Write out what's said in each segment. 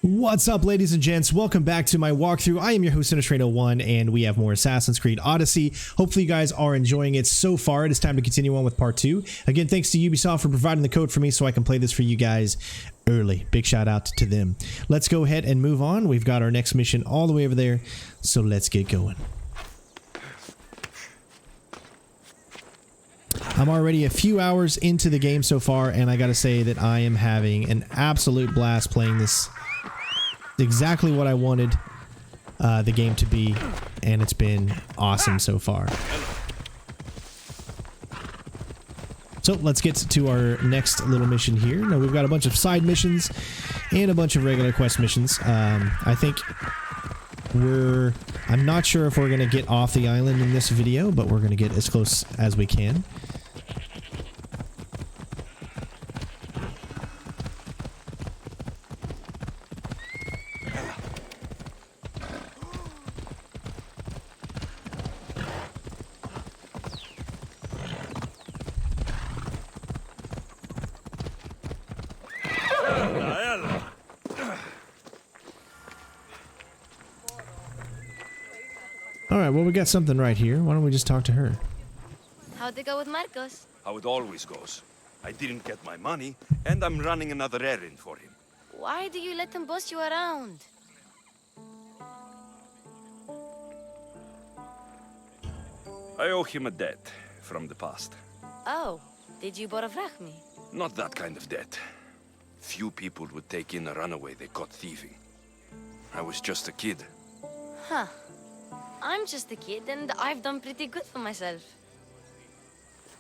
What's up, ladies and gents? Welcome back to my walkthrough. I am your host, Sinistray01, and we have more Assassin's Creed Odyssey. Hopefully you guys are enjoying it so far. It is time to continue on with part 2. Again, thanks to Ubisoft for providing the code for me so I can play this for you guys early. Big shout out to them. Let's go ahead and move on. We've got our next mission all the way over there, so let's get going. I'm already a few hours into the game so far, and I gotta say that I am having an absolute blast playing this. Exactly what I wanted the game to be, and it's been awesome so far. So let's get to our next little mission here. Now we've got a bunch of side missions and a bunch of regular quest missions. I think I'm not sure if we're gonna get off the island in this video, but we're gonna get as close as we can. Alright, well, we got something right here. Why don't we just talk to her? How'd it go with Marcos? How it always goes. I didn't get my money, and I'm running another errand for him. Why do you let him boss you around? I owe him a debt from the past. Oh, did you borrow me? Not that kind of debt. Few people would take in a runaway they caught thieving. I was just a kid. Huh. I'm just a kid, and I've done pretty good for myself.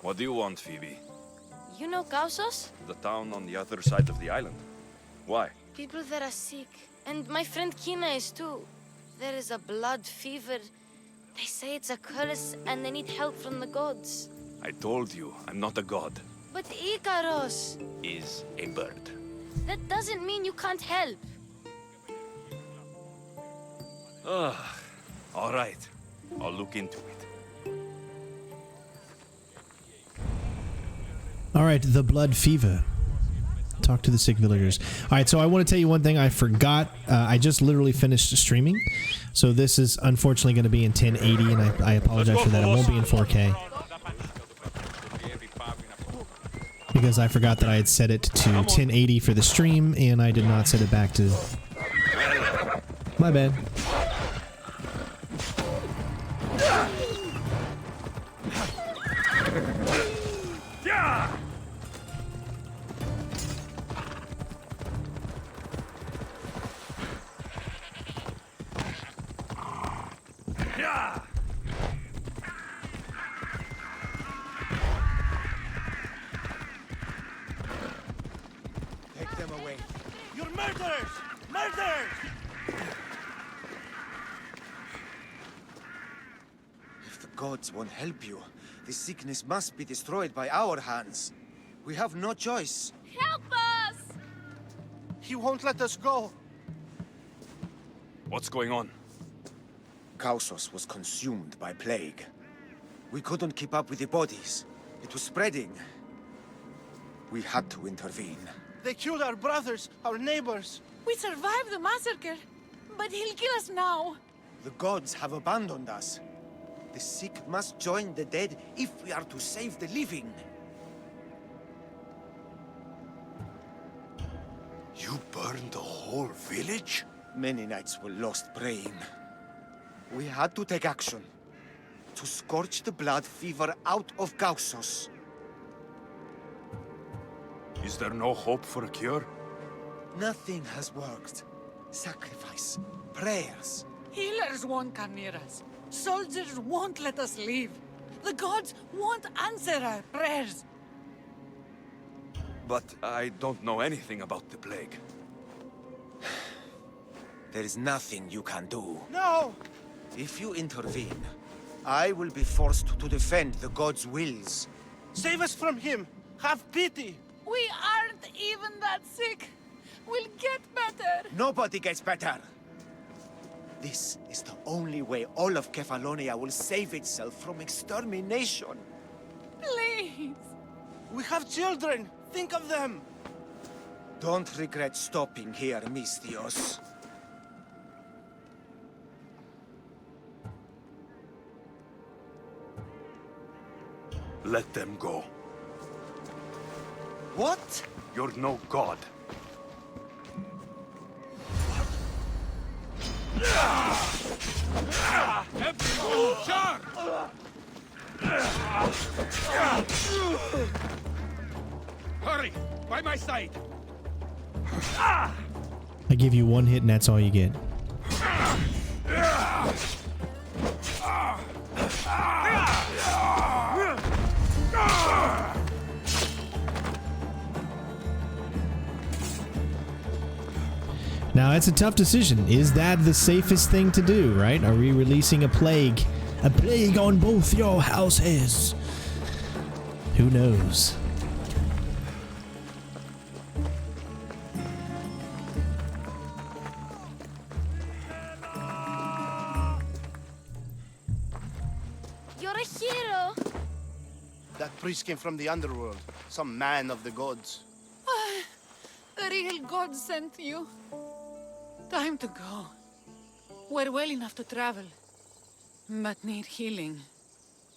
What do you want, Phoebe? You know Kausos? The town on the other side of the island. Why? People there are sick, and my friend Kina is too. There is a blood fever. They say it's a curse, and they need help from the gods. I told you, I'm not a god. But Ikaros Is a bird. That doesn't mean you can't help. Ugh. All right. I'll look into it. Alright, the blood fever. Talk to the sick villagers. Alright, so I want to tell you one thing I forgot. I just literally finished streaming. So this is unfortunately going to be in 1080, and I apologize for that. It won't be in 4K. Because I forgot that I had set it to 1080 for the stream, and I did not set it back to... My bad. Take them away. You're murderers! Murderers! If the gods won't help you, the sickness must be destroyed by our hands. We have no choice. Help us! He won't let us go. What's going on? Kausos was consumed by plague. We couldn't keep up with the bodies. It was spreading. We had to intervene. They killed our brothers, our neighbors. We survived the massacre, but he'll kill us now. The gods have abandoned us. The sick must join the dead if we are to save the living. You burned the whole village? Many nights were lost praying. We had to take action. To scorch the blood fever out of Kausos. Is there no hope for a cure? Nothing has worked. Sacrifice, prayers. Healers won't come near us. Soldiers won't let us leave. The gods won't answer our prayers. But I don't know anything about the plague. There is nothing you can do. No! If you intervene, I will be forced to defend the gods' wills. Save us from him! Have pity! We aren't even that sick. We'll get better. Nobody gets better. This is the only way all of Kefalonia will save itself from extermination. Please. We have children! Think of them! Don't regret stopping here, Mistios. Let them go. What? You're no god. Hurry! By my side! I give you one hit and that's all you get. Now, it's a tough decision. Is that the safest thing to do, right? Are we releasing a plague? A plague on both your houses? Who knows? You're a hero. That priest came from the underworld. Some man of the gods. The real God sent you. Time to go. We're well enough to travel, but need healing.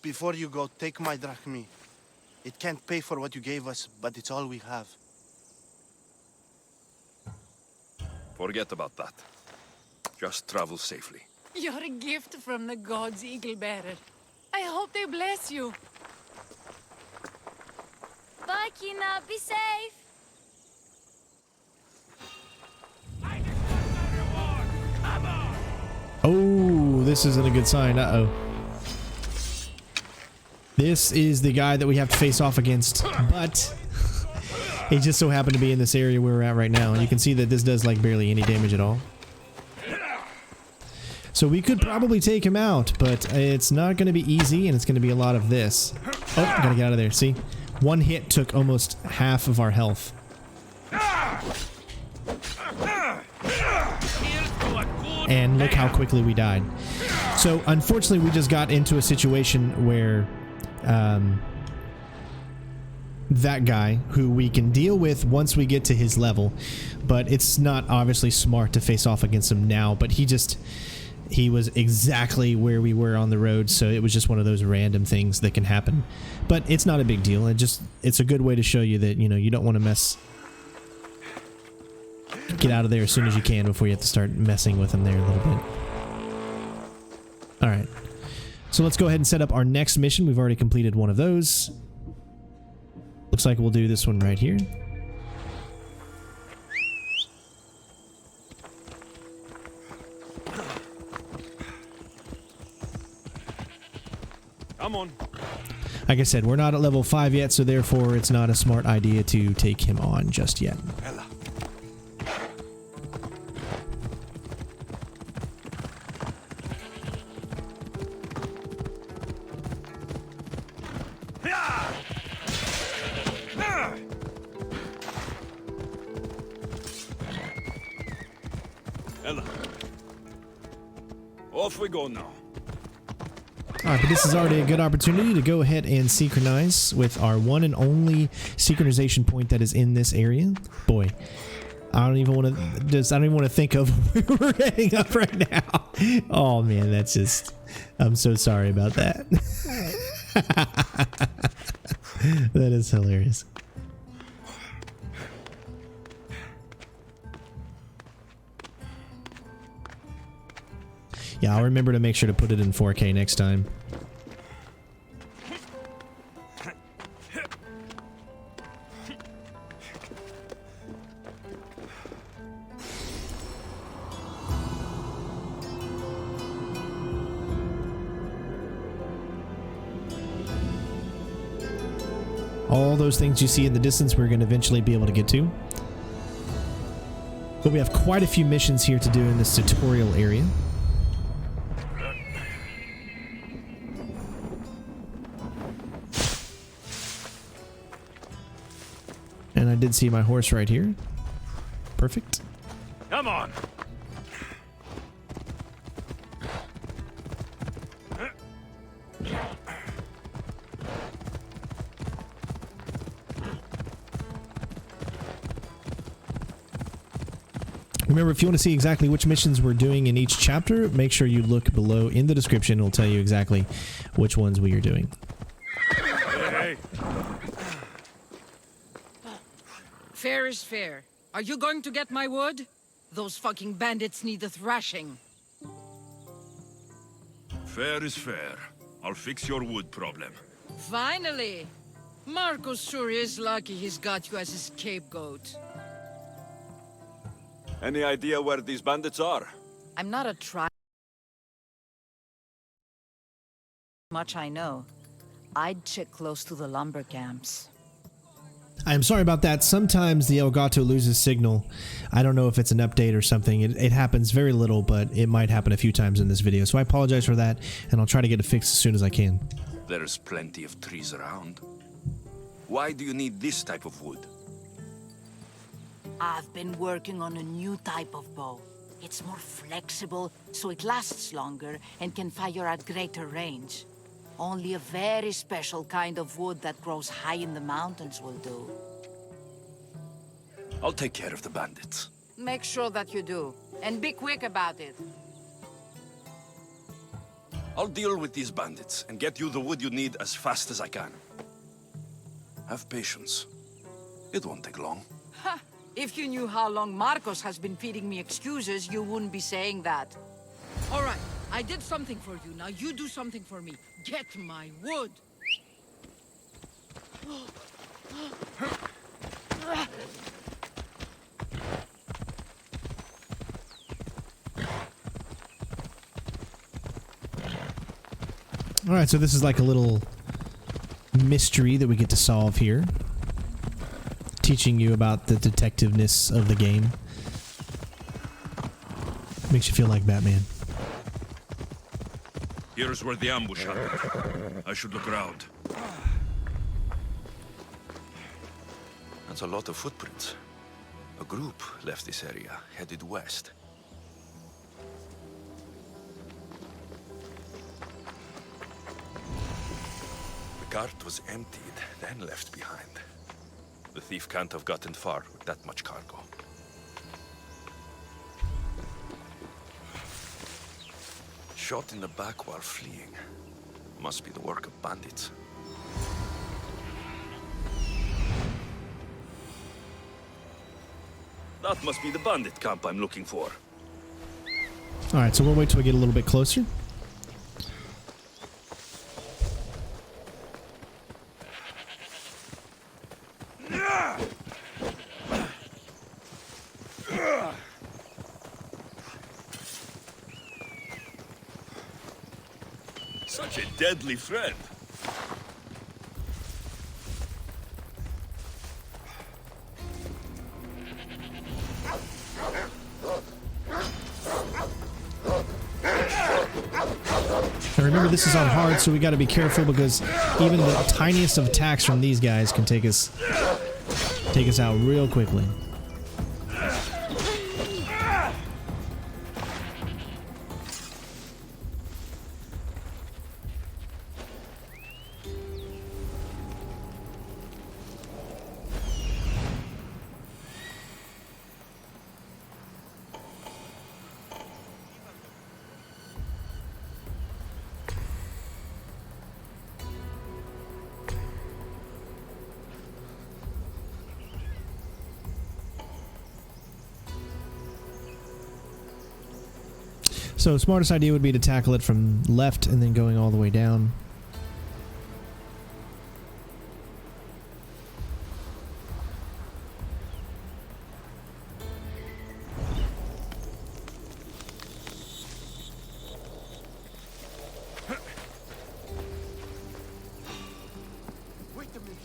Before you go, take my drachmi. It can't pay for what you gave us, but it's all we have. Forget about that. Just travel safely. You're a gift from the gods, Eagle Bearer. I hope they bless you. Bye, Kina. Be safe. Oh, this isn't a good sign. Uh-oh. This is the guy that we have to face off against, but he just so happened to be in this area where we're at right now. And you can see that this does like barely any damage at all. So we could probably take him out, but it's not going to be easy, and it's going to be a lot of this. Oh, gotta get out of there. See? One hit took almost half of our health. And look how quickly we died. So unfortunately we just got into a situation where that guy, who we can deal with once we get to his level, but it's not obviously smart to face off against him now, but he was exactly where we were on the road, so it was just one of those random things that can happen. But it's not a big deal. It's a good way to show you that, you know, you don't want to mess. Get out of there as soon as you can before you have to start messing with them there a little bit. Alright. So let's go ahead and set up our next mission. We've already completed one of those. Looks like we'll do this one right here. Come on. Like I said, we're not at level 5 yet, so therefore it's not a smart idea to take him on just yet. Off we go now. Alright, but this is already a good opportunity to go ahead and synchronize with our one and only synchronization point that is in this area. Boy, I don't even want to think of where we're heading up right now. Oh man, that's just, I'm so sorry about that. That is hilarious. Yeah, I'll remember to make sure to put it in 4K next time. All those things you see in the distance we're going to eventually be able to get to. But we have quite a few missions here to do in this tutorial area. And I did see my horse right here. Perfect. Come on. Remember, if you want to see exactly which missions we're doing in each chapter, make sure you look below in the description. It'll tell you exactly which ones we are doing. Hey, Fair is fair. Are you going to get my wood? Those fucking bandits need a thrashing. fair is fair. I'll fix your wood problem. Finally! Marcos sure is lucky he's got you as his scapegoat. Any idea where these bandits are? I'm not a much I know. I'd check close to the lumber camps. I'm sorry about that. Sometimes the Elgato loses signal. I don't know if it's an update or something. It happens very little, but it might happen a few times in this video. So I apologize for that, and I'll try to get it fixed as soon as I can. There's plenty of trees around. Why do you need this type of wood? I've been working on a new type of bow. It's more flexible, so it lasts longer and can fire at greater range. Only a very special kind of wood that grows high in the mountains will do. I'll take care of the bandits. Make sure that you do. And be quick about it. I'll deal with these bandits and get you the wood you need as fast as I can. Have patience. It won't take long. Ha! If you knew how long Marcos has been feeding me excuses, you wouldn't be saying that. All right, I did something for you. Now you do something for me. Get my wood. All right, so this is like a little mystery that we get to solve here. Teaching you about the detectiveness of the game. Makes you feel like Batman. Here's where the ambush happened. I should look around. That's a lot of footprints. A group left this area, headed west. The cart was emptied, then left behind. The thief can't have gotten far with that much cargo. Shot in the back while fleeing. Must be the work of bandits. That must be the bandit camp I'm looking for. All right, so we'll wait till we get a little bit closer. Such a deadly friend. Now remember, this is on hard, so we got to be careful because even the tiniest of attacks from these guys can take us out real quickly. So smartest idea would be to tackle it from left and then going all the way down. Wait a minute.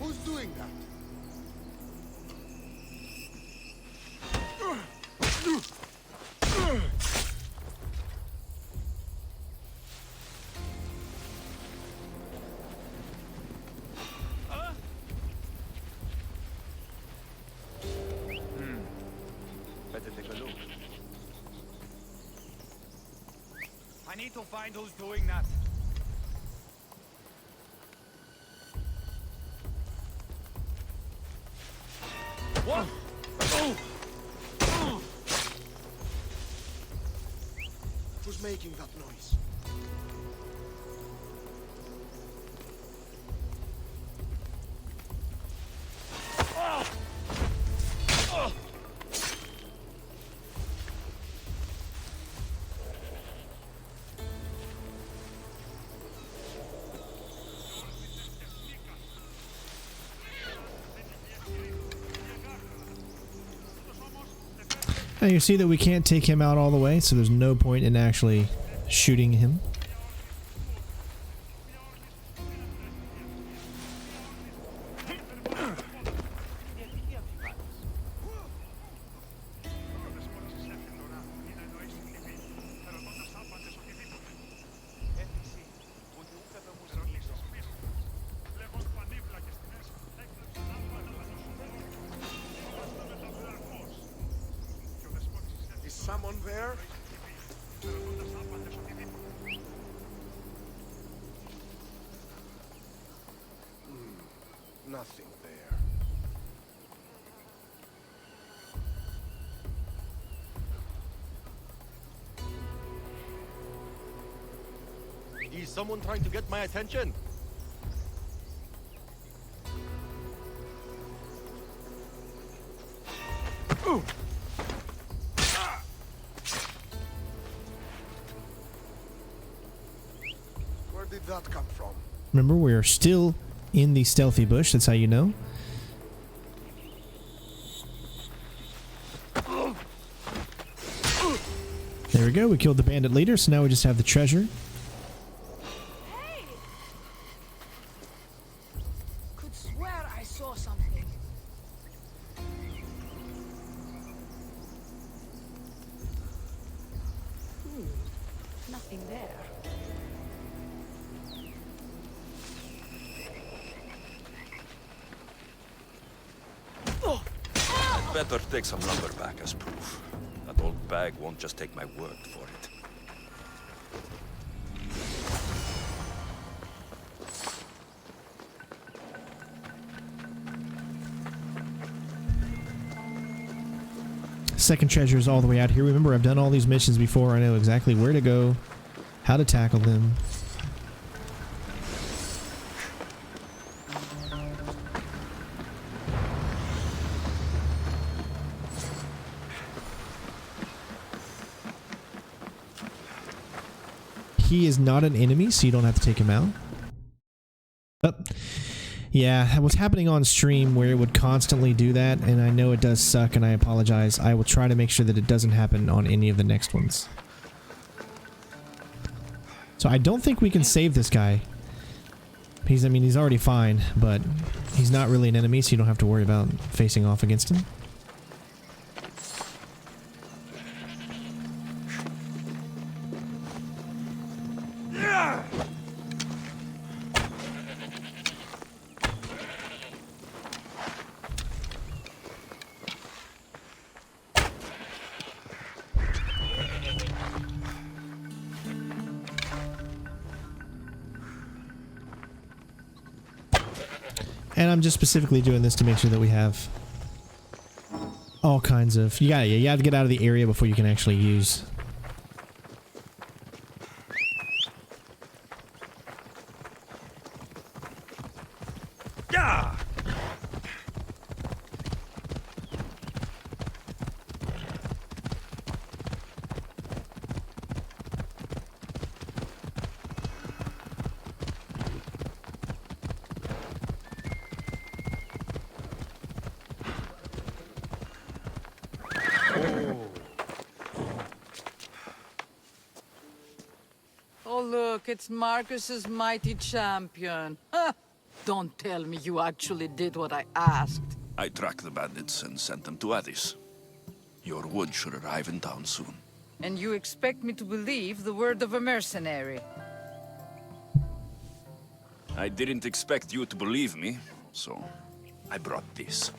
Who's doing that? Better take I need to find who's doing that. What? Oh! Who's making that noise? Now you see that we can't take him out all the way, so there's no point in actually shooting him. Is someone there? Nothing there. Is someone trying to get my attention? Where did that come from? Remember, we are still in the stealthy bush, that's how you know. There we go, we killed the bandit leader, so now we just have the treasure. Hey! Could swear I saw something. Nothing there. Better take some lumber back as proof. That old bag won't just take my word for it. Second treasure is all the way out here. Remember, I've done all these missions before. I know exactly where to go, how to tackle them. He is not an enemy, so you don't have to take him out. Oh. Yeah, what's happening on stream where it would constantly do that, and I know it does suck, and I apologize. I will try to make sure that it doesn't happen on any of the next ones. So I don't think we can save this guy. I mean, he's already fine, but he's not really an enemy, so you don't have to worry about facing off against him. And I'm just specifically doing this to make sure that we have all kinds of... You have to get out of the area before you can actually use... Oh, look, it's Marcus's mighty champion. Don't tell me you actually did what I asked. I tracked the bandits and sent them to Odyssey. Your wood should arrive in town soon. And you expect me to believe the word of a mercenary? I didn't expect you to believe me, so I brought this.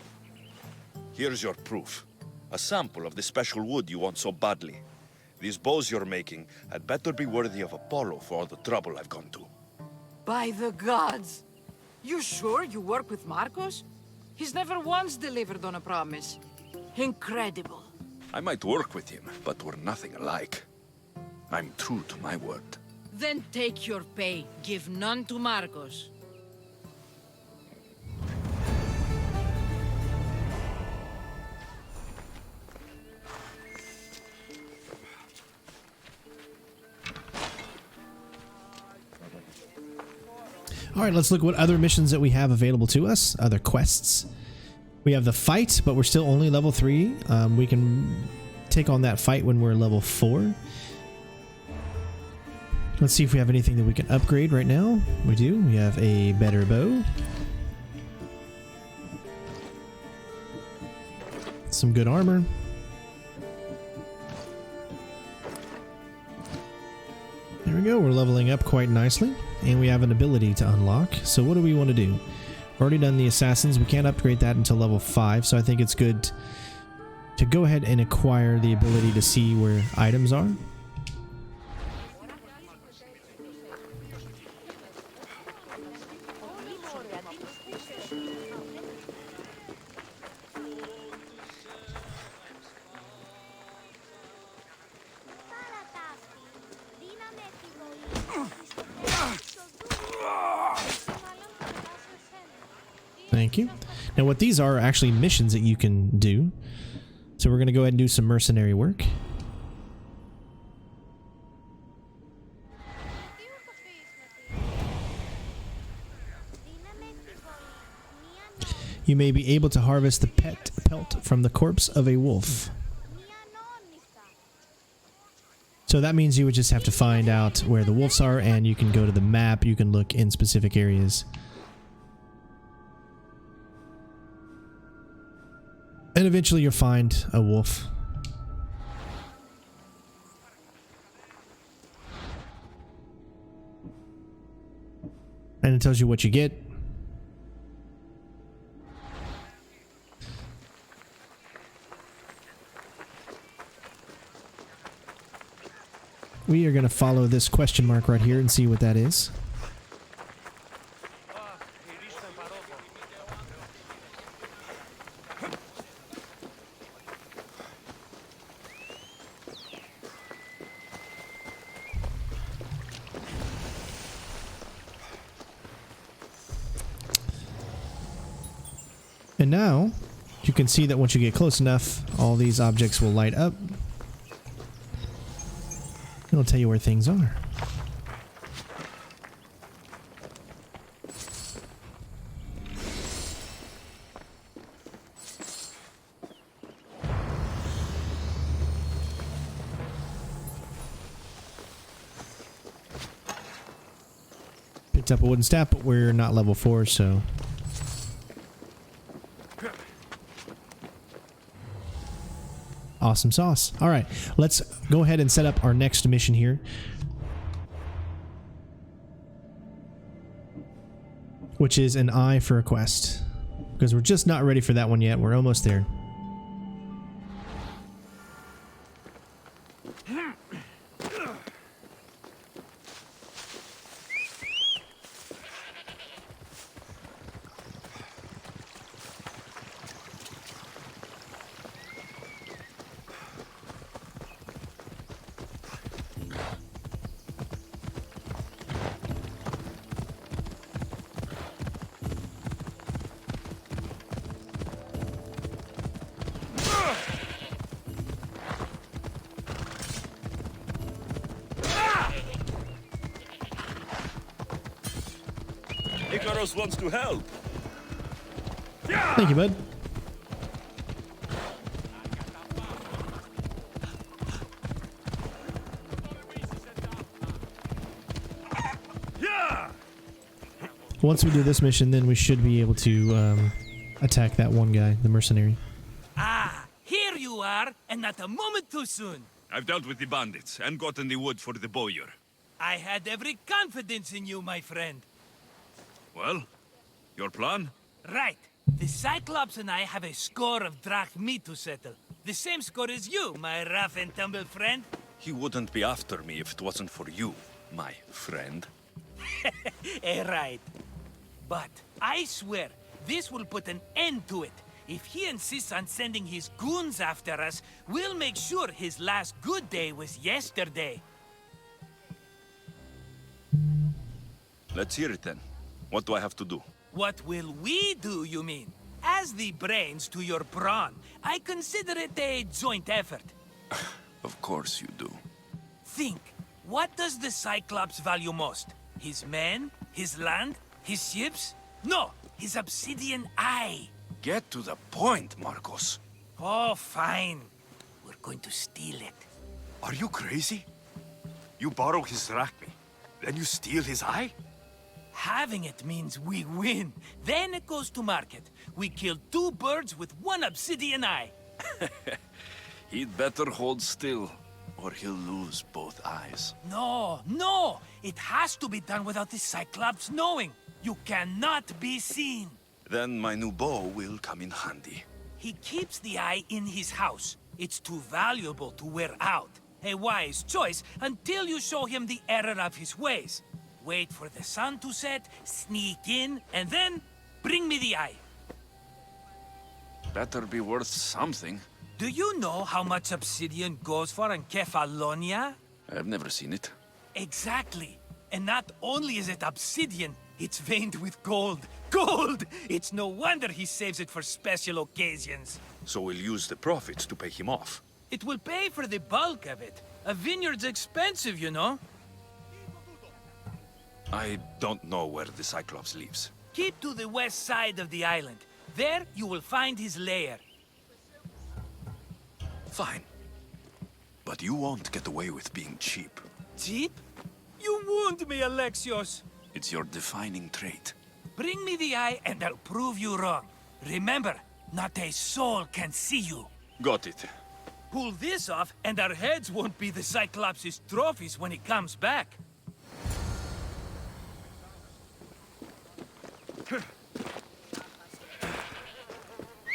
Here's your proof. A sample of the special wood you want so badly. These bows you're making had better be worthy of Apollo for all the trouble I've gone to. By the gods! You sure you work with Marcos? He's never once delivered on a promise. Incredible. I might work with him, but we're nothing alike. I'm true to my word. Then take your pay. Give none to Marcos. All right, let's look at what other missions that we have available to us, other quests. We have the fight, but we're still only level 3. We can take on that fight when we're level 4. Let's see if we have anything that we can upgrade right now. We do. We have a better bow. Some good armor. There we go. We're leveling up quite nicely. And we have an ability to unlock. So what do we want to do? We've already done the assassins. We can't upgrade that until level 5. So I think it's good to go ahead and acquire the ability to see where items are. Thank you. Now what these are actually missions that you can do. So we're going to go ahead and do some mercenary work. You may be able to harvest the pelt from the corpse of a wolf. So that means you would just have to find out where the wolves are, and you can go to the map, you can look in specific areas. And eventually you'll find a wolf. And it tells you what you get. We are going to follow this question mark right here and see what that is. And now, you can see that once you get close enough, all these objects will light up. It'll tell you where things are. Picked up a wooden staff, but we're not level 4, so... Awesome sauce. All right, let's go ahead and set up our next mission here, which is an eye for a quest, because we're just not ready for that one yet. We're almost there. Wants to help. Thank you, bud. Once we do this mission, then we should be able to attack that one guy, the mercenary. Ah, here you are, and not a moment too soon. I've dealt with the bandits and gotten the wood for the bowyer. I had every confidence in you, my friend. Well, your plan? Right. The Cyclops and I have a score of drachmi to settle. The same score as you, my rough and tumble friend. He wouldn't be after me if it wasn't for you, my friend. Right. But I swear, this will put an end to it. If he insists on sending his goons after us, we'll make sure his last good day was yesterday. Let's hear it then. What do I have to do? What will we do, you mean? As the brains to your brawn, I consider it a joint effort. Of course you do. Think, what does the Cyclops value most? His men? His land? His ships? No, his obsidian eye. Get to the point, Marcos. Oh, fine. We're going to steal it. Are you crazy? You borrow his drachmi, then you steal his eye? Having it means we win. Then it goes to market. We kill 2 birds with 1 obsidian eye. He'd better hold still, or he'll lose both eyes. No, no! It has to be done without the Cyclops knowing. You cannot be seen. Then my new bow will come in handy. He keeps the eye in his house. It's too valuable to wear out. A wise choice until you show him the error of his ways. Wait for the sun to set, sneak in, and then bring me the eye. Better be worth something. Do you know how much obsidian goes for in Kefalonia? I've never seen it. Exactly. And not only is it obsidian, it's veined with gold. Gold! It's no wonder he saves it for special occasions. So we'll use the profits to pay him off. It will pay for the bulk of it. A vineyard's expensive, you know. I don't know where the Cyclops lives. Keep to the west side of the island. There you will find his lair. Fine. But you won't get away with being cheap. Cheap? You wound me, Alexios. It's your defining trait. Bring me the eye and I'll prove you wrong. Remember, not a soul can see you. Got it. Pull this off and our heads won't be the Cyclops' trophies when he comes back.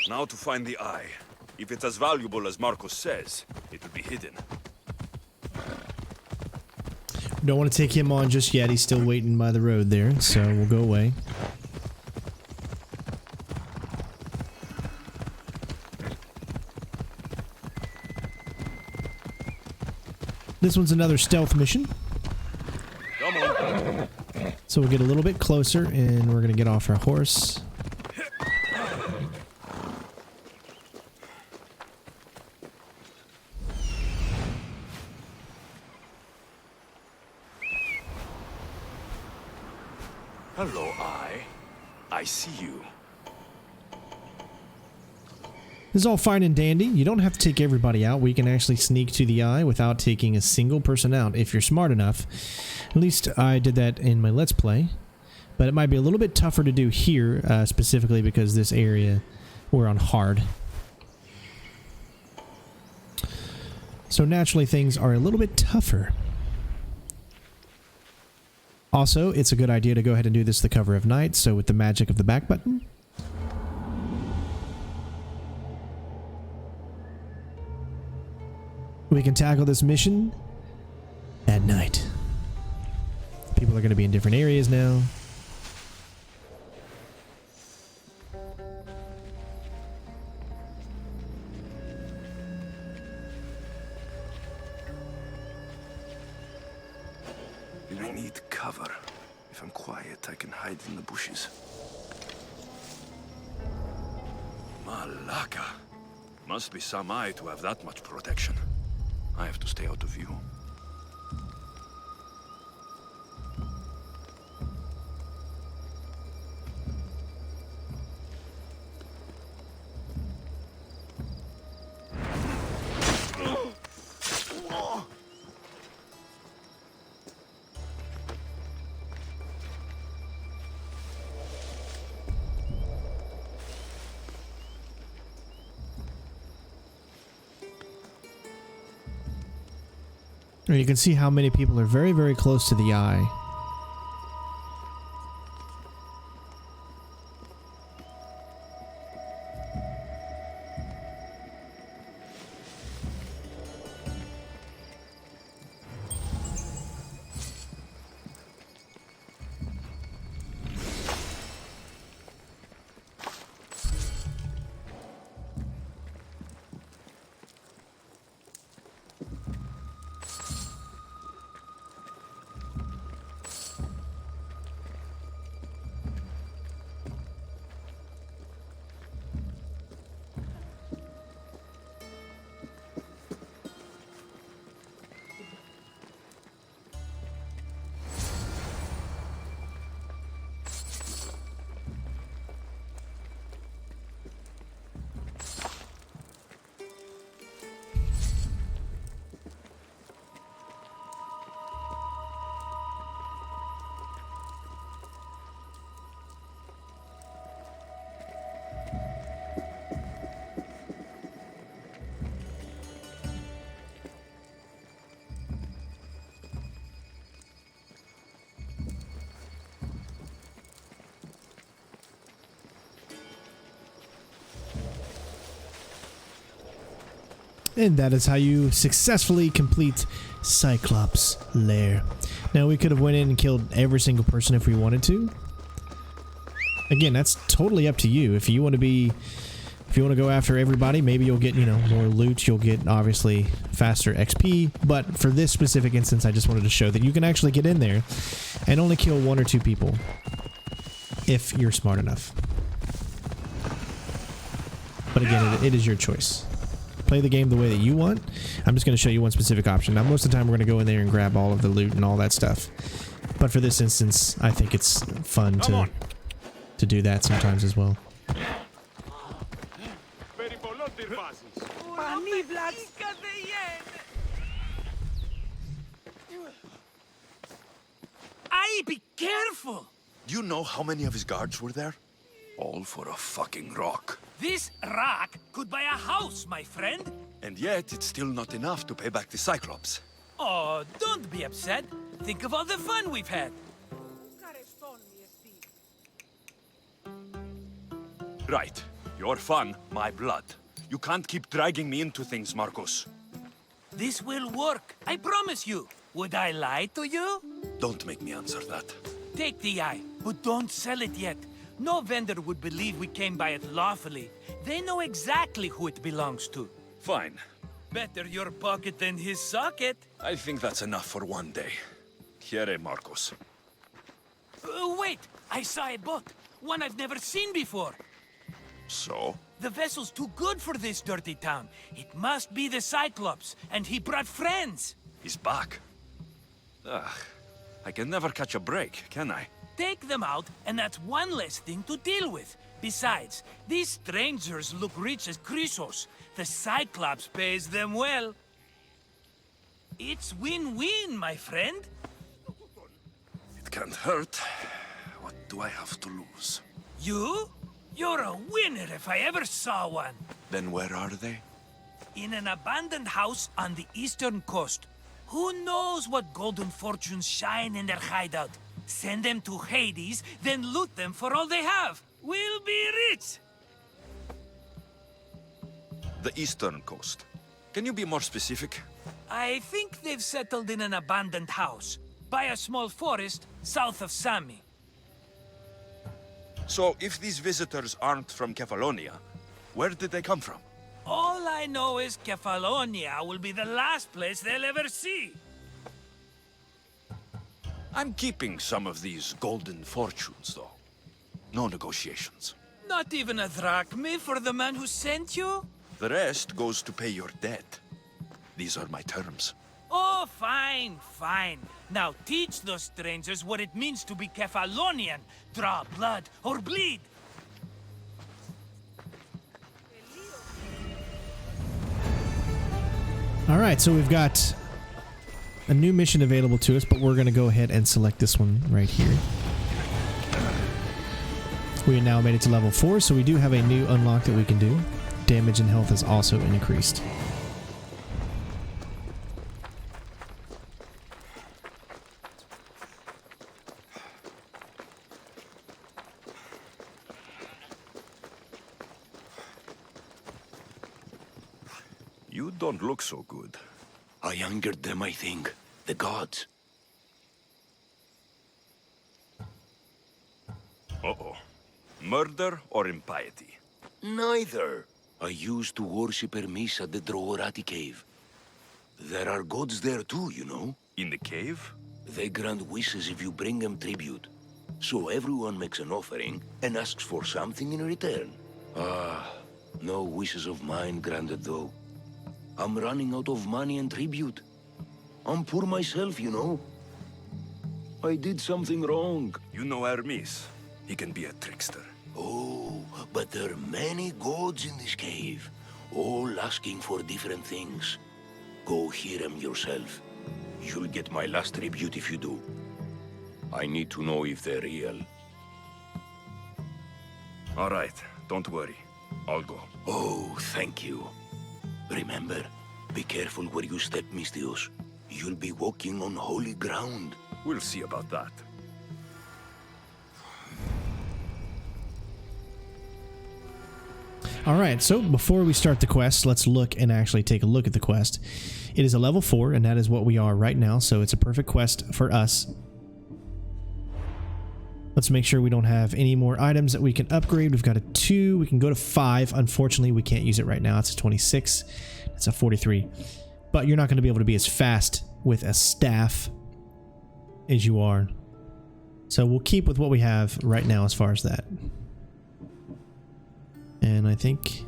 Now to find the eye. If it's as valuable as Marcos says, it will be hidden. Don't want to take him on just yet. He's still waiting by the road there, so we'll go away. This one's another stealth mission. Come on. So we'll get a little bit closer and we're going to get off our horse. Hello, Eye. I see you. This is all fine and dandy. You don't have to take everybody out. We can actually sneak to the eye without taking a single person out if you're smart enough. At least I did that in my Let's Play. But it might be a little bit tougher to do here, specifically because this area we're on hard. So naturally things are a little bit tougher. Also, it's a good idea to go ahead and do this the cover of night, so with the magic of the back button. We can tackle this mission at night. People are going to be in different areas now. I need cover. If I'm quiet, I can hide in the bushes. Malaka. Must be some eye to have that much protection. I have to stay out of view. You can see how many people are very, very close to the eye. And that is how you successfully complete Cyclops Lair. Now we could have went in and killed every single person if we wanted to. Again, that's totally up to you. If you want to go after everybody, maybe you'll get, more loot. You'll get, obviously, faster XP. But for this specific instance, I just wanted to show that you can actually get in there and only kill 1 or 2 people if you're smart enough. But again, it is your choice. Play the game the way that you want. I'm just going to show you one specific option. Now, most of the time, we're going to go in there and grab all of the loot and all that stuff. But for this instance, I think it's fun to do that sometimes as well. Aye, be careful! Do you know how many of his guards were there? All for a fucking rock. This rock could buy a house, my friend. And yet, it's still not enough to pay back the Cyclops. Oh, don't be upset. Think of all the fun we've had. Right. Your fun, my blood. You can't keep dragging me into things, Marcos. This will work, I promise you. Would I lie to you? Don't make me answer that. Take the eye, but don't sell it yet. No vendor would believe we came by it lawfully. They know exactly who it belongs to. Fine. Better your pocket than his socket. I think that's enough for one day. Here, Marcos. Wait! I saw a boat. One I've never seen before. So? The vessel's too good for this dirty town. It must be the Cyclops, and he brought friends. He's back. Ugh. I can never catch a break, can I? Take them out, and that's one less thing to deal with. Besides, these strangers look rich as Chrysos. The Cyclops pays them well. It's win-win, my friend. It can't hurt. What do I have to lose? You? You're a winner if I ever saw one. Then where are they? In an abandoned house on the eastern coast. Who knows what golden fortunes shine in their hideout? Send them to Hades, then loot them for all they have. We'll be rich! The eastern coast. Can you be more specific? I think they've settled in an abandoned house, by a small forest south of Sami. So, if these visitors aren't from Kefalonia, where did they come from? All I know is Kefalonia will be the last place they'll ever see. I'm keeping some of these golden fortunes, though. No negotiations. Not even a drachme for the man who sent you? The rest goes to pay your debt. These are my terms. Oh, fine, fine. Now teach those strangers what it means to be Kefalonian. Draw blood or bleed. Alright, so we've got a new mission available to us, but we're going to go ahead and select this one right here. We are now made it to level 4, so we do have a new unlock that we can do. Damage and health has also increased. You don't look so good. I angered them, I think. The gods. Uh-oh. Murder or impiety? Neither. I used to worship Hermes at the Droorati cave. There are gods there too, you know. In the cave? They grant wishes if you bring them tribute. So everyone makes an offering and asks for something in return. Ah, no wishes of mine granted though. I'm running out of money and tribute. I'm poor myself, you know. I did something wrong. You know Hermes. He can be a trickster. Oh, but there are many gods in this cave, all asking for different things. Go hear them yourself. You'll get my last tribute if you do. I need to know if they're real. All right, don't worry. I'll go. Oh, thank you. Remember, be careful where you step, Mistios. You'll be walking on holy ground. We'll see about that. Alright, so before we start the quest, let's look and actually take a look at the quest. It is a level 4, and that is what we are right now, so it's a perfect quest for us. Let's make sure we don't have any more items that we can upgrade. We've got a 2, we can go to 5. Unfortunately, we can't use it right now. It's a 26, it's a 43. But you're not going to be able to be as fast with a staff as you are. So we'll keep with what we have right now as far as that. And I think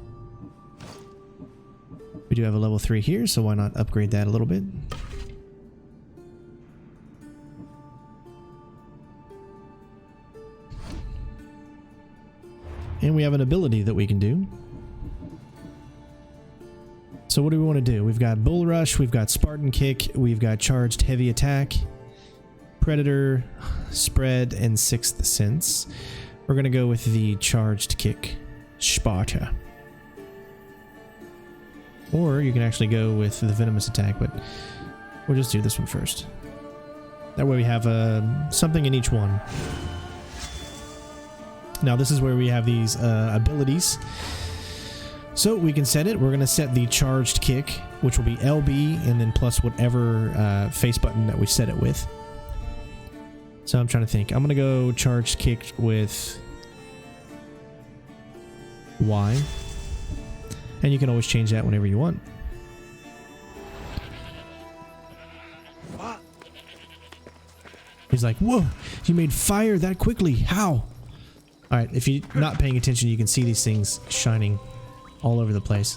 we do have a level 3 here, so why not upgrade that a little bit? And we have an ability that we can do. So what do we want to do? We've got Bull Rush, we've got Spartan Kick, we've got Charged Heavy Attack, Predator, Spread, and Sixth Sense. We're going to go with the Charged Kick, Sparta. Or you can actually go with the Venomous Attack, but we'll just do this one first. That way we have something in each one. Now this is where we have these abilities. So we can set it. We're going to set the Charged Kick, which will be LB, and then plus whatever face button that we set it with. So I'm trying to think. I'm going to go Charged Kick with Y. And you can always change that whenever you want. He's like, whoa, you made fire that quickly. How? Alright, if you're not paying attention, you can see these things shining all over the place.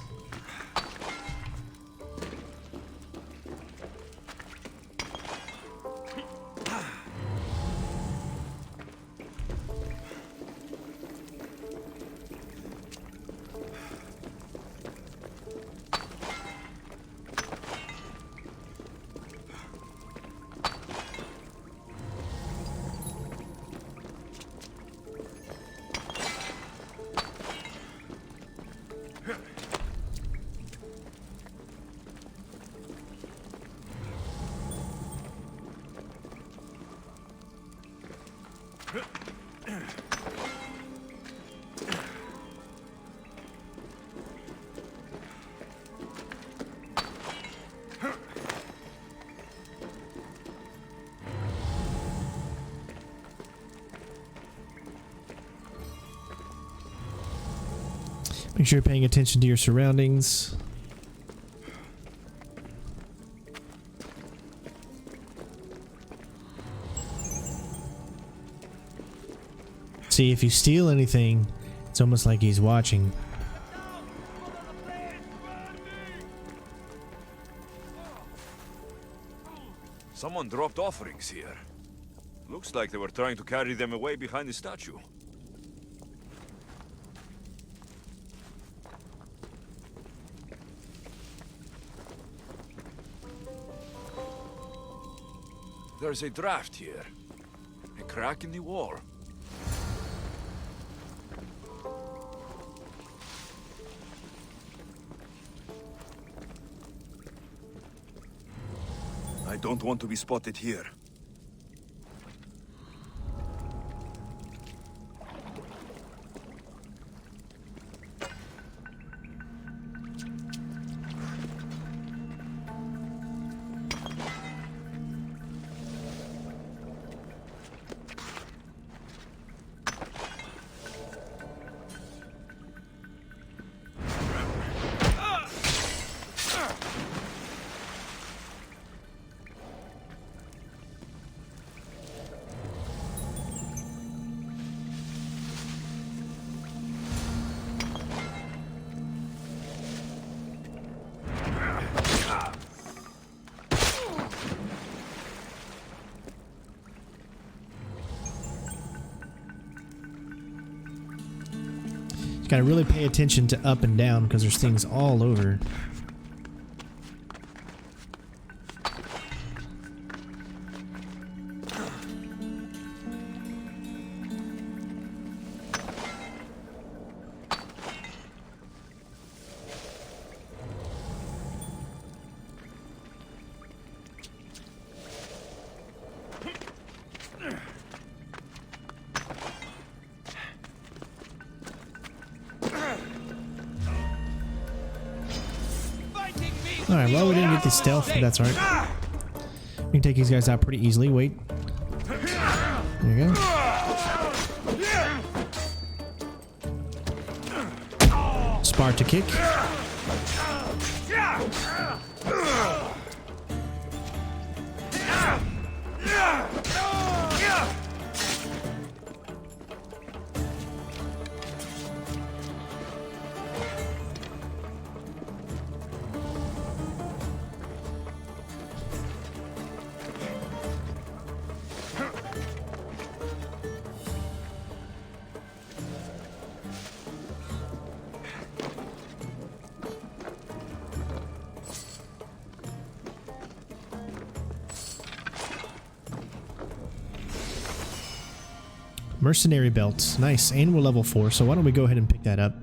Make sure you're paying attention to your surroundings. See, if you steal anything, it's almost like he's watching. Someone dropped offerings here. Looks like they were trying to carry them away behind the statue. There's a draft here. A crack in the wall. I don't want to be spotted here. Gotta really pay attention to up and down because there's things all over. Alright, well, we didn't get the stealth, but that's alright. We can take these guys out pretty easily. Wait. There you go. Sparta kick. Mercenary belt. Nice. And we're level 4, so why don't we go ahead and pick that up.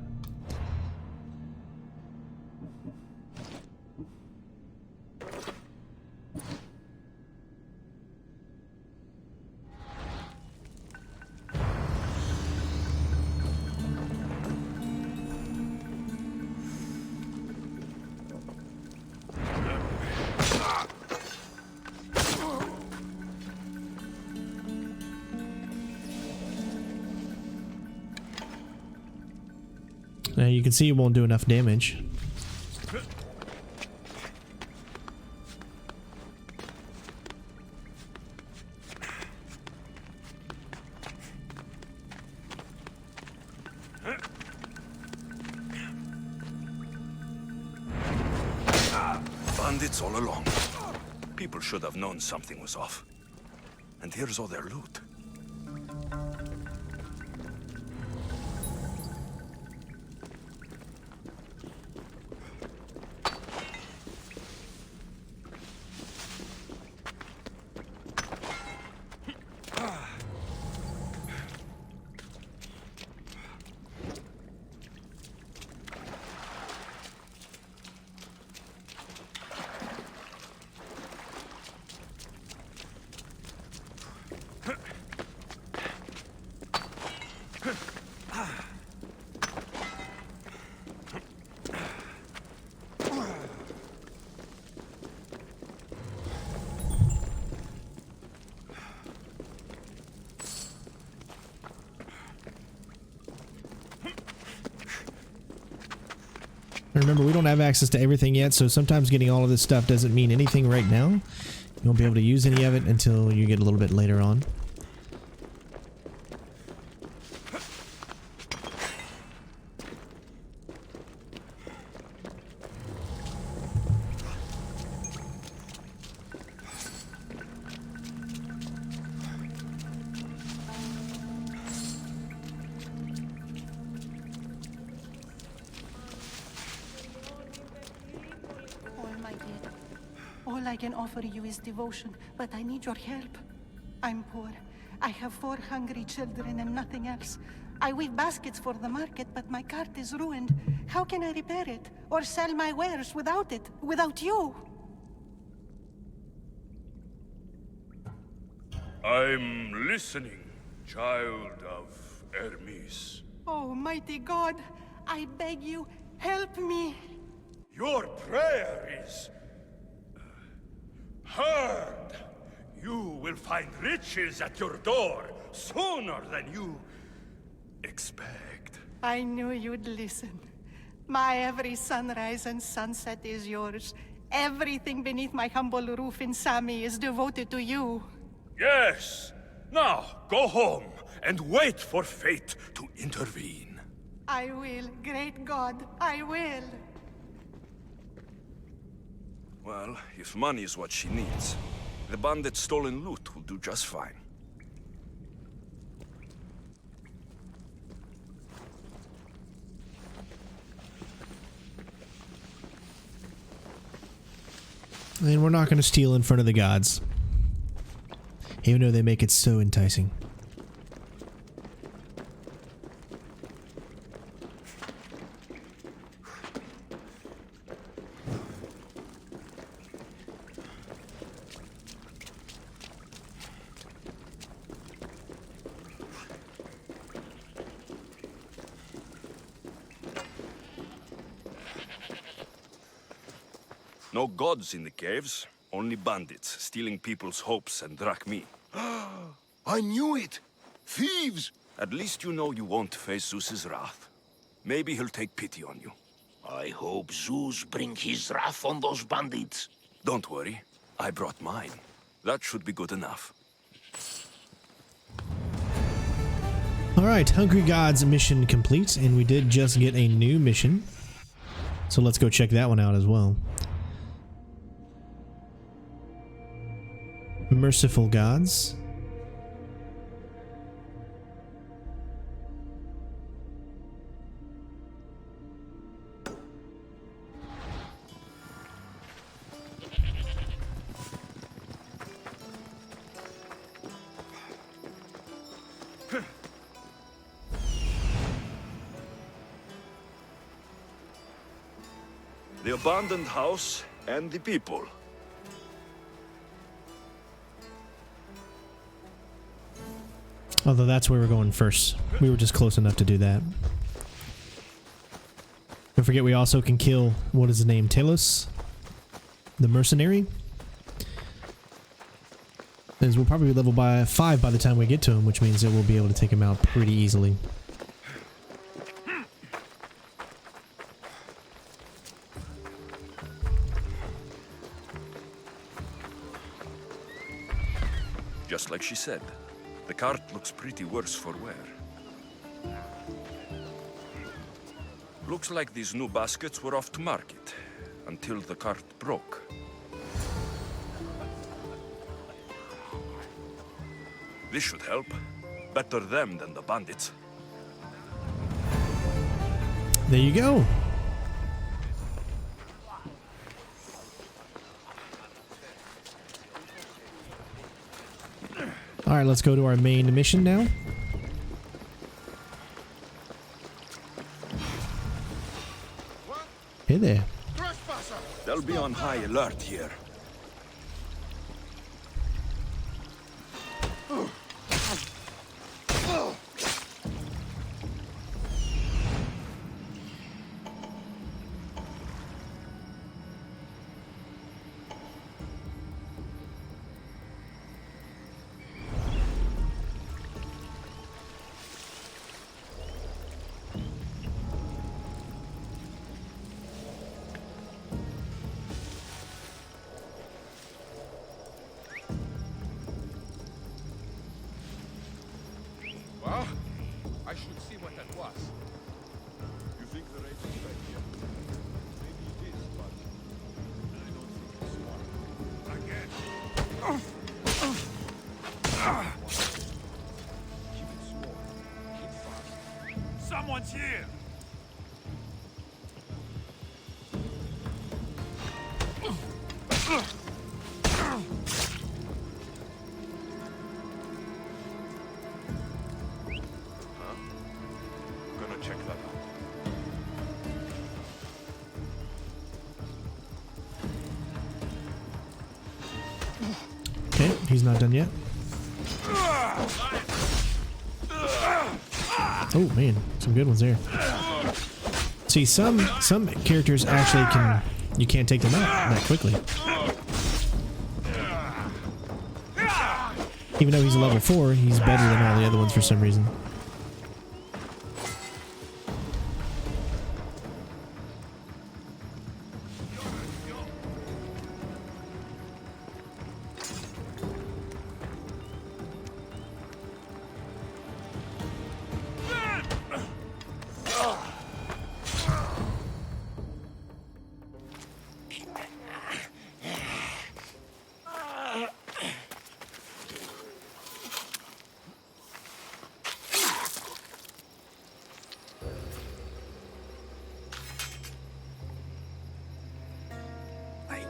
You can see it won't do enough damage. Bandits all along. People should have known something was off. And here's all their loot. Remember, we don't have access to everything yet, so sometimes getting all of this stuff doesn't mean anything right now. You won't be able to use any of it until you get a little bit later on. All I can offer you is devotion, but I need your help. I'm poor. I have 4 hungry children and nothing else. I weave baskets for the market, but my cart is ruined. How can I repair it? Or sell my wares without it? Without you? I'm listening, child of Hermes. Oh, mighty God, I beg you, help me. Your prayer is heard. You will find riches at your door sooner than you expect. I knew you'd listen. My every sunrise and sunset is yours. Everything beneath my humble roof in Sami is devoted to you. Yes. Now, go home and wait for fate to intervene. I will, great God, I will. Well, if money is what she needs, the bandit's stolen loot will do just fine. And we're not going to steal in front of the gods, even though they make it so enticing. No gods in the caves, only bandits stealing people's hopes and drachmi. I knew it! Thieves! At least you know you won't face Zeus's wrath. Maybe he'll take pity on you. I hope Zeus bring his wrath on those bandits. Don't worry, I brought mine. That should be good enough. Alright, Hungry Gods mission complete, and we did just get a new mission. So let's go check that one out as well. Merciful Gods. The abandoned house and the people. Although that's where we're going first. We were just close enough to do that. Don't forget we also can kill, what is his name, Talos? The Mercenary? As we'll probably be level by 5 by the time we get to him, which means that we'll be able to take him out pretty easily. Just like she said, the cart looks pretty worse for wear. Looks like these new baskets were off to market, until the cart broke. This should help. Better them than the bandits. There you go. Alright, let's go to our main mission now. Hey there. They'll be on high alert here. Well, I should see what that was. You think the raid is right here? Maybe it is, but I don't think it's smart. Again. Keep it small. Keep fast. Someone's here! Check that out. Okay, he's not done yet. Oh man, some good ones there. See, some characters actually you can't take them out that quickly. Even though he's a level 4, he's better than all the other ones for some reason.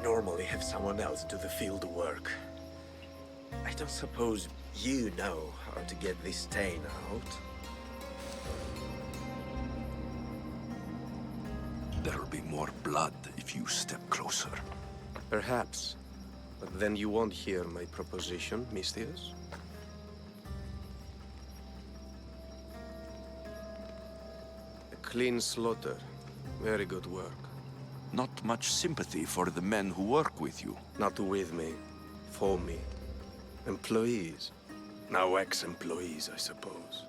Normally have someone else do the field work. I don't suppose you know how to get this stain out? There'll be more blood if you step closer. Perhaps. But then you won't hear my proposition, Mistius. A clean slaughter. Very good work. Not much sympathy for the men who work with you. Not with me. For me. Employees. Now ex-employees, I suppose.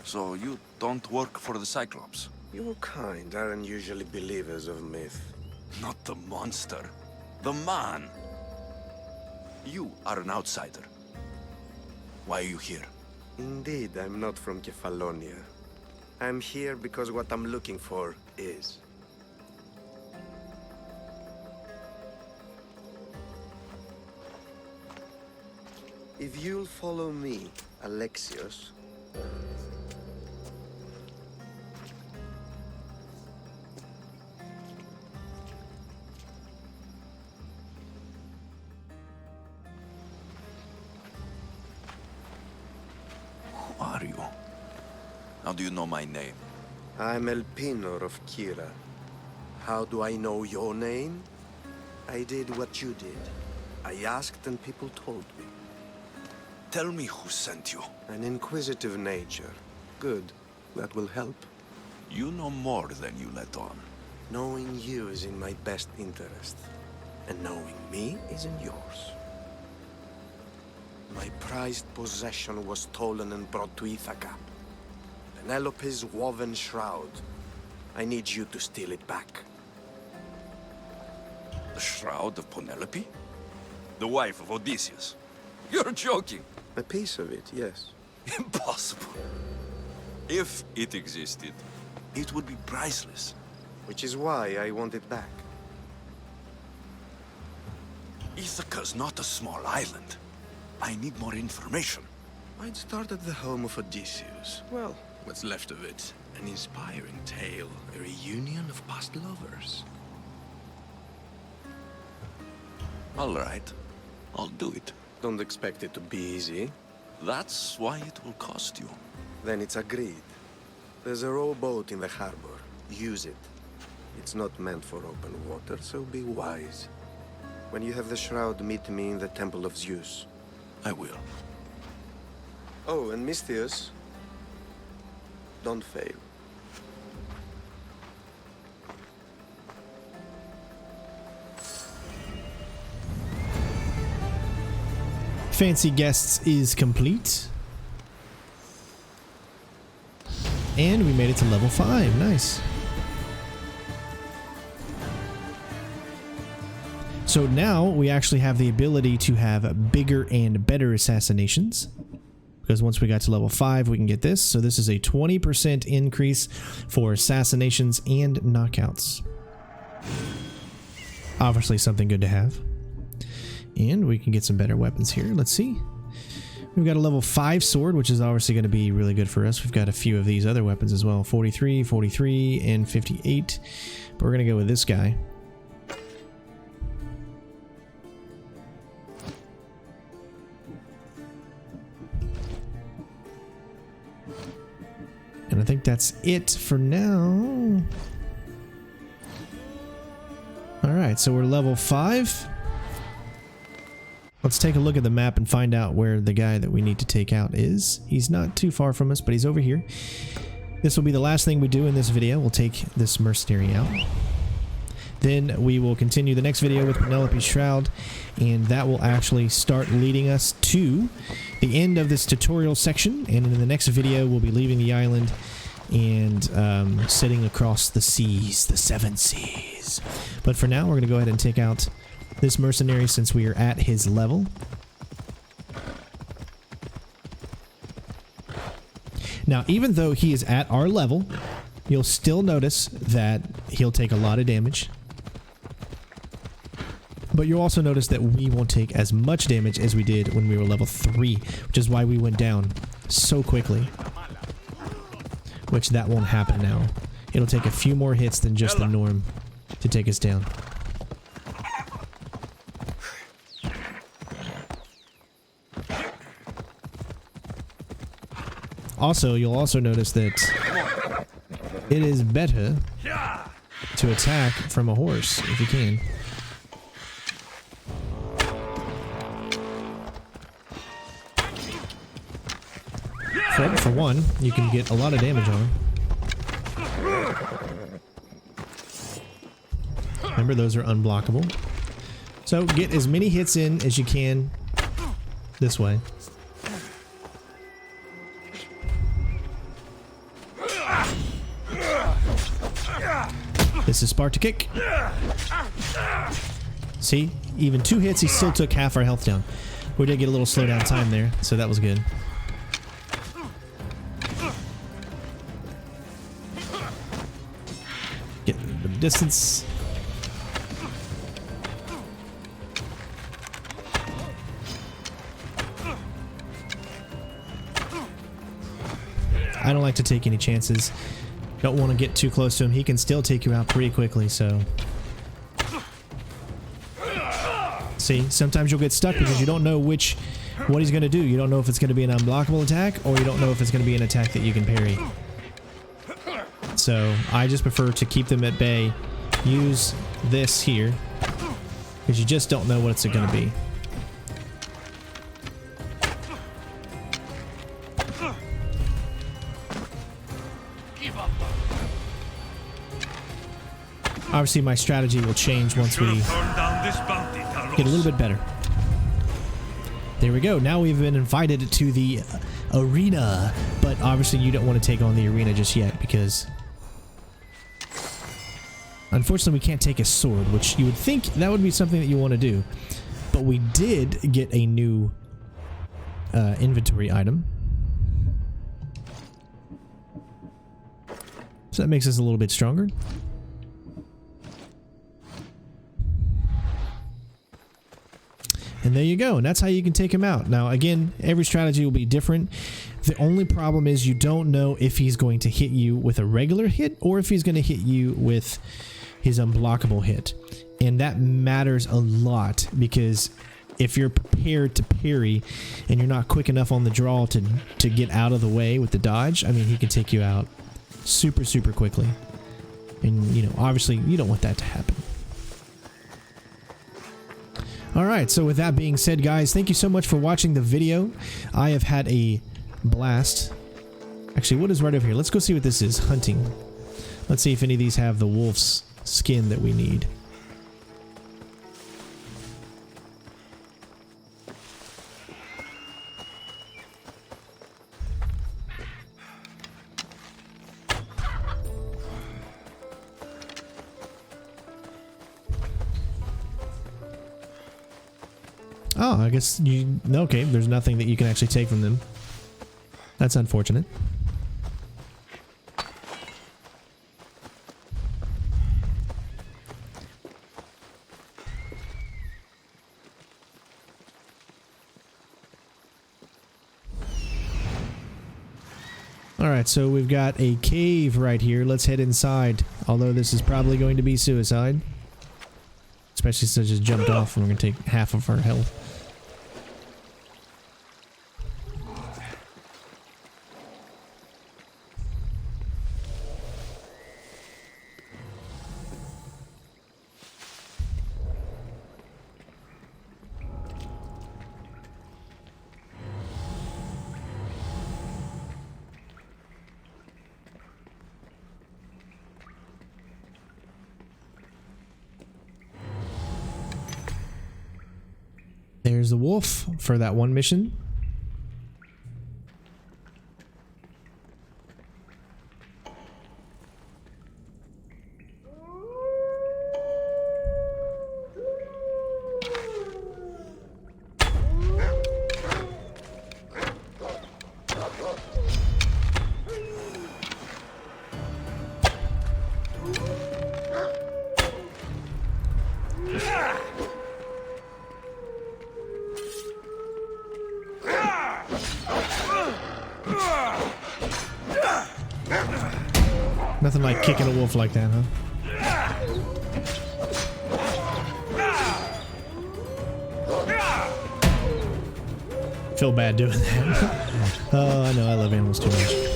So you don't work for the Cyclops? Your kind aren't usually believers of myth. Not the monster. The man. You are an outsider. Why are you here? Indeed, I'm not from Kefalonia. I'm here because what I'm looking for is. If you'll follow me, Alexios. Who are you? How do you know my name? I'm Elpenor of Kira. How do I know your name? I did what you did. I asked and people told me. Tell me who sent you. An inquisitive nature. Good. That will help. You know more than you let on. Knowing you is in my best interest. And knowing me is in yours. My prized possession was stolen and brought to Ithaca. Penelope's woven shroud. I need you to steal it back. The shroud of Penelope? The wife of Odysseus? You're joking. A piece of it, yes. Impossible. If it existed, it would be priceless. Which is why I want it back. Ithaca's not a small island. I need more information. I'd start at the home of Odysseus. Well, what's left of it. An inspiring tale. A reunion of past lovers. All right. I'll do it. Don't expect it to be easy. That's why it will cost you. Then it's agreed. There's a rowboat in the harbor. Use it. It's not meant for open water, so be wise. When you have the shroud, meet me in the Temple of Zeus. I will. Oh, and Misthios, don't fail. Fancy Guests is complete. And we made it to level 5. Nice. So now we actually have the ability to have bigger and better assassinations. Because once we got to level 5, we can get this. So this is a 20% increase for assassinations and knockouts. Obviously something good to have. And we can get some better weapons here. Let's see. We've got a level 5 sword, which is obviously going to be really good for us. We've got a few of these other weapons as well. 43, 43, and 58. But we're going to go with this guy. And I think that's it for now. Alright, so we're level 5. Let's take a look at the map and find out where the guy that we need to take out is. He's not too far from us, but he's over here. This will be the last thing we do in this video. We'll take this mercenary out. Then we will continue the next video with Penelope's Shroud, and that will actually start leading us to the end of this tutorial section. And in the next video, we'll be leaving the island and sitting across the seas, the 7 seas. But for now, we're going to go ahead and take out this mercenary since we are at his level. Now, even though he is at our level, you'll still notice that he'll take a lot of damage. But you'll also notice that we won't take as much damage as we did when we were level 3, which is why we went down so quickly. Which that won't happen now. It'll take a few more hits than just the norm to take us down. Also, you'll also notice that it is better to attack from a horse if you can. For one, you can get a lot of damage on him. Remember, those are unblockable. So get as many hits in as you can this way. This is Sparta kick. See, even 2 hits, he still took half our health down. We did get a little slowdown time there, so that was good. Get a bit of distance. I don't like to take any chances. Don't want to get too close to him. He can still take you out pretty quickly, so... See, sometimes you'll get stuck because you don't know what he's going to do. You don't know if it's going to be an unblockable attack, or you don't know if it's going to be an attack that you can parry. So, I just prefer to keep them at bay. Use this here, because you just don't know what it's going to be. Obviously, my strategy will change once we get a little bit better. There we go. Now we've been invited to the arena, but obviously you don't want to take on the arena just yet because unfortunately we can't take a sword, which you would think that would be something that you want to do. But we did get a new inventory item. So that makes us a little bit stronger. And there you go, and that's how you can take him out. Now, again, every strategy will be different. The only problem is you don't know if he's going to hit you with a regular hit or if he's going to hit you with his unblockable hit. And that matters a lot because if you're prepared to parry and you're not quick enough on the draw to get out of the way with the dodge, I mean, he can take you out super, super quickly. And, you know, obviously, you don't want that to happen. Alright, so with that being said, guys, thank you so much for watching the video. I have had a blast. Actually, what is right over here? Let's go see what this is. Hunting. Let's see if any of these have the wolf's skin that we need. Oh, I guess you... Okay, there's nothing that you can actually take from them. That's unfortunate. Alright, so we've got a cave right here. Let's head inside. Although this is probably going to be suicide. Especially since I just jumped off and we're going to take half of our health. There's the wolf for that one mission. Nothing like kicking a wolf like that, huh? Feel bad doing that. Oh, I know, I love animals too much.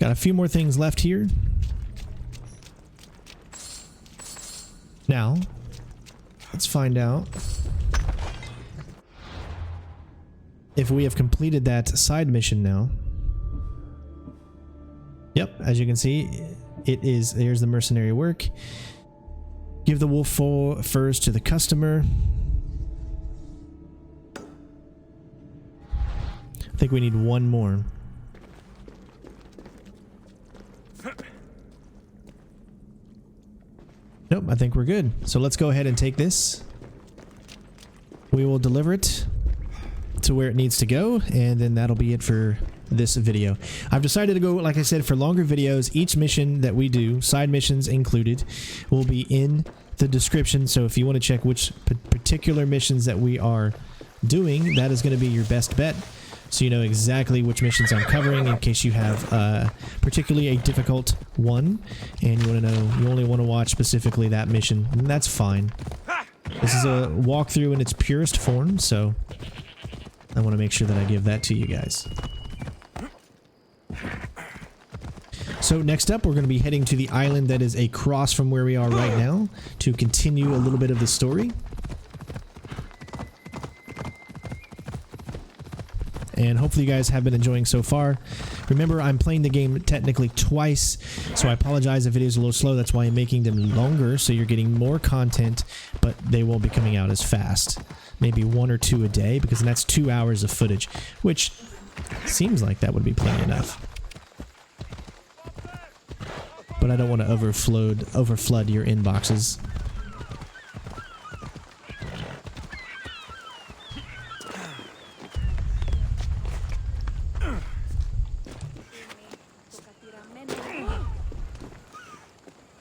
Got a few more things left here. Now, let's find out if we have completed that side mission now. Yep, as you can see, it is. There's the mercenary work. Give the wolf furs to the customer. I think we need one more. Nope, I think we're good. So let's go ahead and take this. We will deliver it to where it needs to go, and then that'll be it for this video. I've decided to go, like I said, for longer videos. Each mission that we do, side missions included, will be in the description. So if you want to check which particular missions that we are doing, that is going to be your best bet. So you know exactly which missions I'm covering in case you have particularly a difficult one and you want to know, you only want to watch specifically that mission, and that's fine. This is a walkthrough in its purest form, so I want to make sure that I give that to you guys. So next up, we're going to be heading to the island that is across from where we are right now to continue a little bit of the story. And hopefully you guys have been enjoying so far. Remember, I'm playing the game technically twice, so I apologize if it is a little slow. That's why I'm making them longer, so you're getting more content, but they won't be coming out as fast. Maybe 1 or 2 a day, because that's 2 hours of footage, which seems like that would be plenty enough. But I don't want to overflood your inboxes.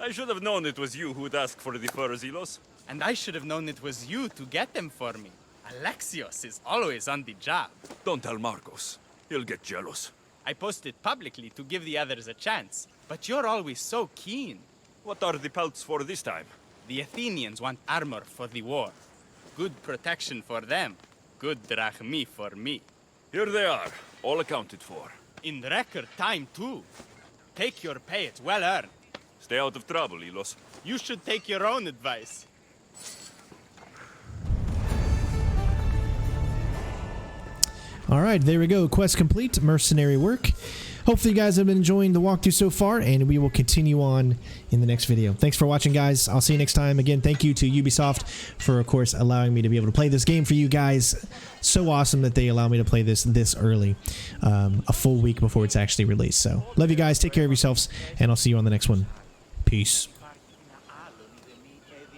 I should have known it was you who'd ask for the furs, Ilos. And I should have known it was you to get them for me. Alexios is always on the job. Don't tell Marcos. He'll get jealous. I posted publicly to give the others a chance, but you're always so keen. What are the pelts for this time? The Athenians want armor for the war. Good protection for them. Good drachmi for me. Here they are, all accounted for. In record time, too. Take your pay, it's well earned. Stay out of trouble, Ilos. You should take your own advice. Alright, there we go. Quest complete. Mercenary work. Hopefully you guys have been enjoying the walkthrough so far, and we will continue on in the next video. Thanks for watching, guys. I'll see you next time. Again, thank you to Ubisoft for, of course, allowing me to be able to play this game for you guys. So awesome that they allow me to play this early, a full week before it's actually released. So, love you guys. Take care of yourselves, and I'll see you on the next one. Peace.